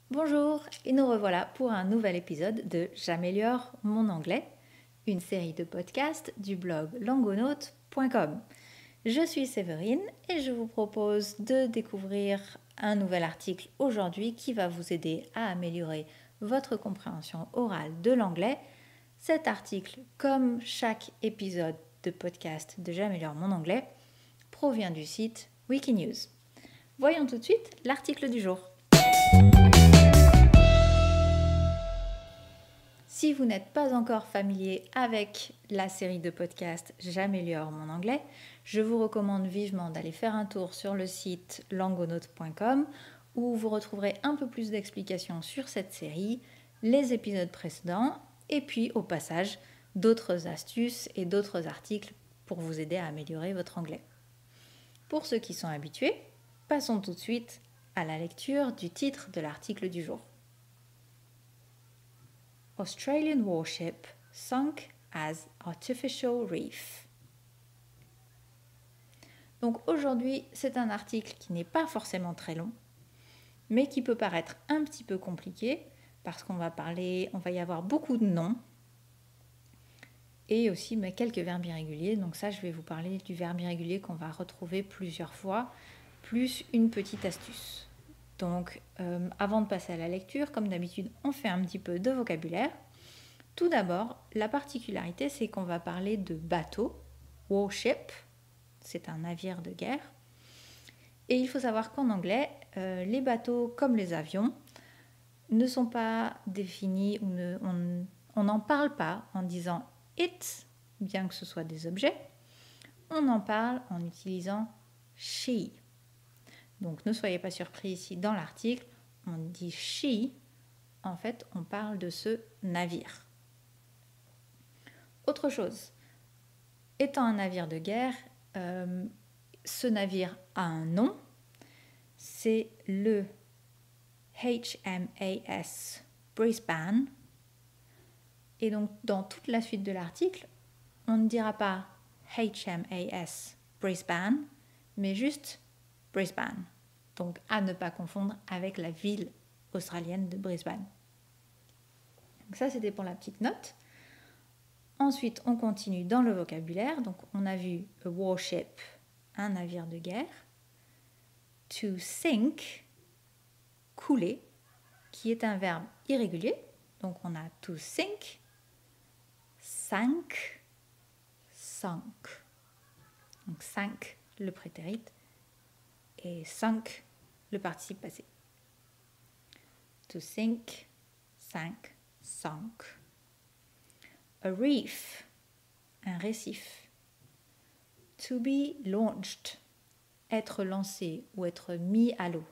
Bonjour et nous revoilà pour un nouvel épisode de J'améliore mon anglais, une série de podcasts du blog langonaute.com. Je suis Séverine et je vous propose de découvrir un nouvel article aujourd'hui qui va vous aider à améliorer votre compréhension orale de l'anglais. Cet article, comme chaque épisode de podcast de J'améliore mon anglais, provient du site Wikinews. Voyons tout de suite l'article du jour. Si vous n'êtes pas encore familier avec la série de podcasts J'améliore mon anglais, je vous recommande vivement d'aller faire un tour sur le site langonaute.com où vous retrouverez un peu plus d'explications sur cette série, les épisodes précédents et puis au passage d'autres astuces et d'autres articles pour vous aider à améliorer votre anglais. Pour ceux qui sont habitués, passons tout de suite à la lecture du titre de l'article du jour. Australian warship sunk as artificial reef. Donc aujourd'hui, c'est un article qui n'est pas forcément très long, mais qui peut paraître un petit peu compliqué parce qu'on va y avoir beaucoup de noms et aussi quelques verbes irréguliers. Donc ça, je vais vous parler du verbe irrégulier qu'on va retrouver plusieurs fois, plus une petite astuce. Donc avant de passer à la lecture, comme d'habitude, on fait un petit peu de vocabulaire. Tout d'abord, la particularité, c'est qu'on va parler de bateau, warship, c'est un navire de guerre. Et il faut savoir qu'en anglais, les bateaux comme les avions ne sont pas définis, on n'en parle pas en disant it, bien que ce soit des objets. On en parle en utilisant she. Donc ne soyez pas surpris ici dans l'article, on dit she, en fait on parle de ce navire. Autre chose, étant un navire de guerre, ce navire a un nom, c'est le HMAS Brisbane. Et donc dans toute la suite de l'article, on ne dira pas HMAS Brisbane, mais juste Brisbane. Donc à ne pas confondre avec la ville australienne de Brisbane. Donc ça c'était pour la petite note. Ensuite, on continue dans le vocabulaire. Donc, on a vu a warship, un navire de guerre. To sink, couler, qui est un verbe irrégulier. Donc, on a to sink, sank, sunk. Donc, sank, le prétérit, et sunk, le participe passé. To sink, sank, sunk. A reef, un récif. To be launched, être lancé ou être mis à l'eau.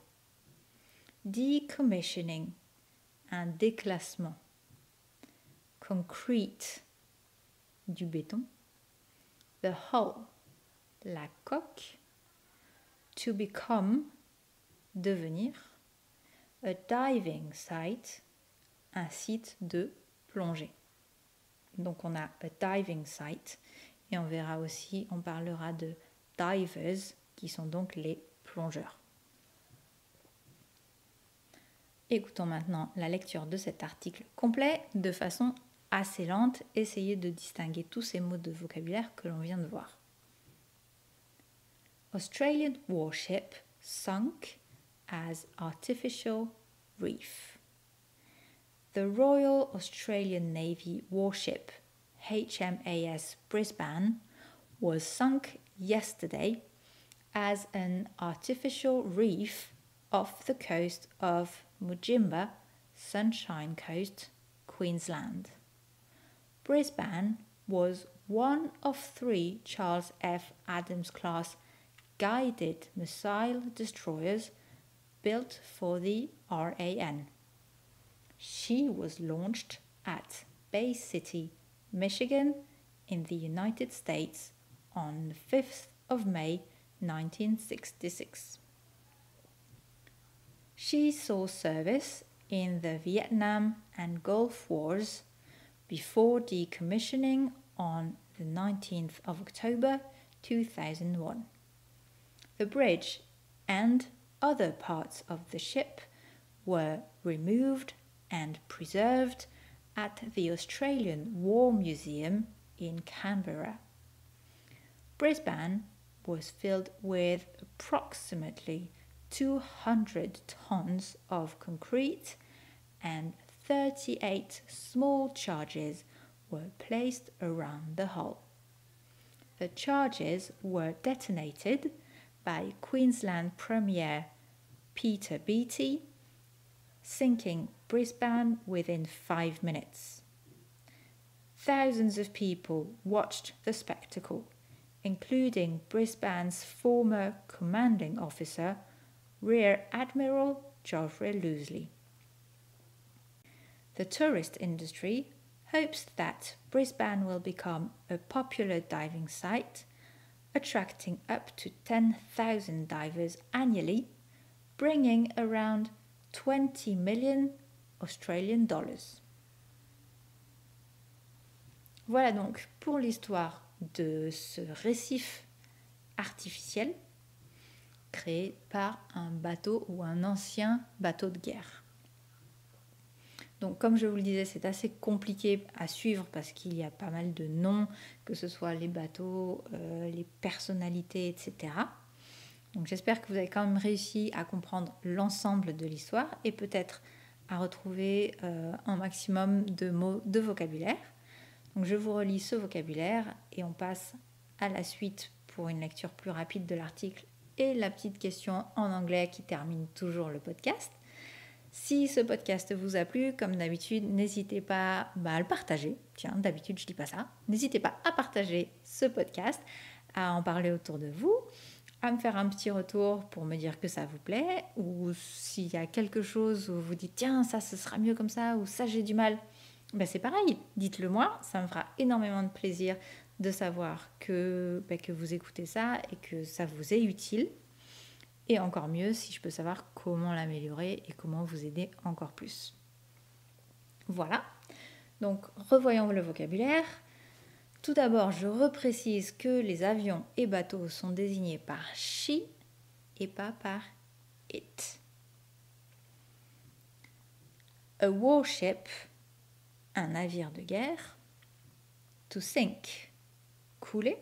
Decommissioning, un déclassement. Concrete, du béton. The hull, la coque. To become, devenir. A diving site, un site de plongée. Donc on a a diving site et on verra aussi, on parlera de divers qui sont donc les plongeurs. Écoutons maintenant la lecture de cet article complet de façon assez lente. Essayez de distinguer tous ces mots de vocabulaire que l'on vient de voir. Australian warship sunk as artificial reef. The Royal Australian Navy warship HMAS Brisbane was sunk yesterday as an artificial reef off the coast of Mudjimba, Sunshine Coast, Queensland. Brisbane was one of 3 Charles F. Adams-class guided missile destroyers built for the RAN. She was launched at Bay City, Michigan, in the United States on the 5th of May 1966. She saw service in the Vietnam and Gulf Wars before decommissioning on the 19th of October 2001. The bridge and other parts of the ship were removed and preserved at the Australian War Museum in Canberra. Brisbane was filled with approximately 200 tons of concrete and 38 small charges were placed around the hull. The charges were detonated by Queensland Premier Peter Beattie, sinking Brisbane within 5 minutes. Thousands of people watched the spectacle, including Brisbane's former commanding officer, Rear Admiral Geoffrey Loosely. The tourist industry hopes that Brisbane will become a popular diving site, attracting up to 10,000 divers annually, bringing around 20 million Australian dollars. Voilà donc pour l'histoire de ce récif artificiel créé par un bateau ou un ancien bateau de guerre. Donc comme je vous le disais, c'est assez compliqué à suivre parce qu'il y a pas mal de noms, que ce soit les bateaux, les personnalités, etc. Donc j'espère que vous avez quand même réussi à comprendre l'ensemble de l'histoire et peut-être à retrouver un maximum de mots de vocabulaire. Donc je vous relis ce vocabulaire et on passe à la suite pour une lecture plus rapide de l'article et la petite question en anglais qui termine toujours le podcast. Si ce podcast vous a plu, comme d'habitude, n'hésitez pas à le partager. Tiens, d'habitude, je ne dis pas ça. N'hésitez pas à partager ce podcast, à en parler autour de vous, à me faire un petit retour pour me dire que ça vous plaît, ou s'il y a quelque chose où vous dites « Tiens, ça, ce sera mieux comme ça » ou « Ça, j'ai du mal », ben c'est pareil, dites-le moi. Ça me fera énormément de plaisir de savoir que vous écoutez ça et que ça vous est utile. Et encore mieux si je peux savoir comment l'améliorer et comment vous aider encore plus. Voilà, donc revoyons le vocabulaire. Tout d'abord, je reprécise que les avions et bateaux sont désignés par she et pas par it. A warship, un navire de guerre. To sink, couler.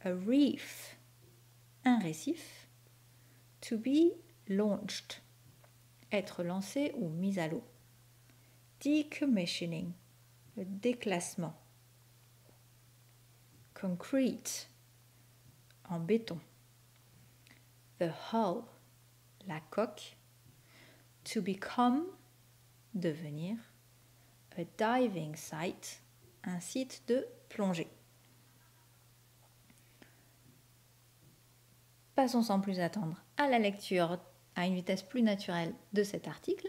A reef, un récif. To be launched, être lancé ou mis à l'eau. Decommissioning, le déclassement. Concrete, en béton. The hull, la coque. To become, devenir. A diving site, un site de plongée. Passons sans plus attendre à la lecture à une vitesse plus naturelle de cet article.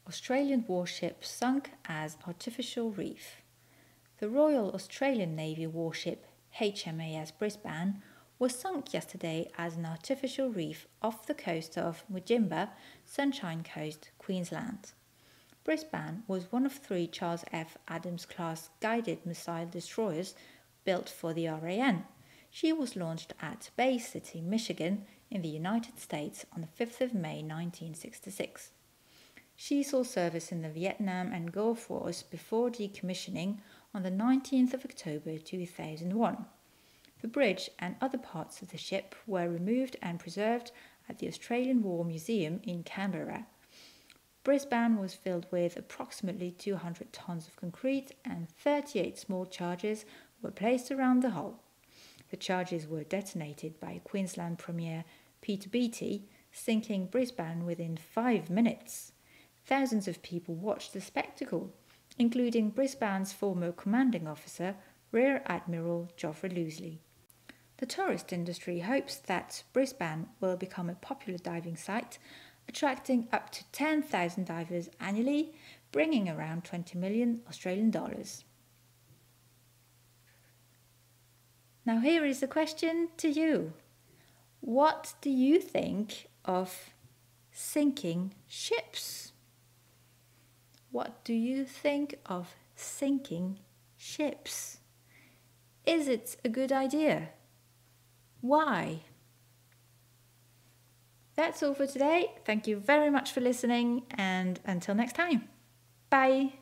Australian warship sunk as artificial reef. The Royal Australian Navy warship HMAS Brisbane was sunk yesterday as an artificial reef off the coast of Mudjimba, Sunshine Coast, Queensland. Brisbane was one of 3 Charles F. Adams-class guided missile destroyers built for the RAN. She was launched at Bay City, Michigan, in the United States on the 5th of May 1966. She saw service in the Vietnam and Gulf Wars before decommissioning on the 19th of October 2001. The bridge and other parts of the ship were removed and preserved at the Australian War Museum in Canberra. Brisbane was filled with approximately 200 tons of concrete and 38 small charges were placed around the hull. The charges were detonated by Queensland Premier Peter Beattie, sinking Brisbane within 5 minutes. Thousands of people watched the spectacle, including Brisbane's former commanding officer, Rear Admiral Geoffrey Loosely. The tourist industry hopes that Brisbane will become a popular diving site, attracting up to 10,000 divers annually, bringing around 20 million Australian dollars. Now here is a question to you. What do you think of sinking ships? What do you think of sinking ships? Is it a good idea? Why? That's all for today. Thank you very much for listening, and until next time. Bye.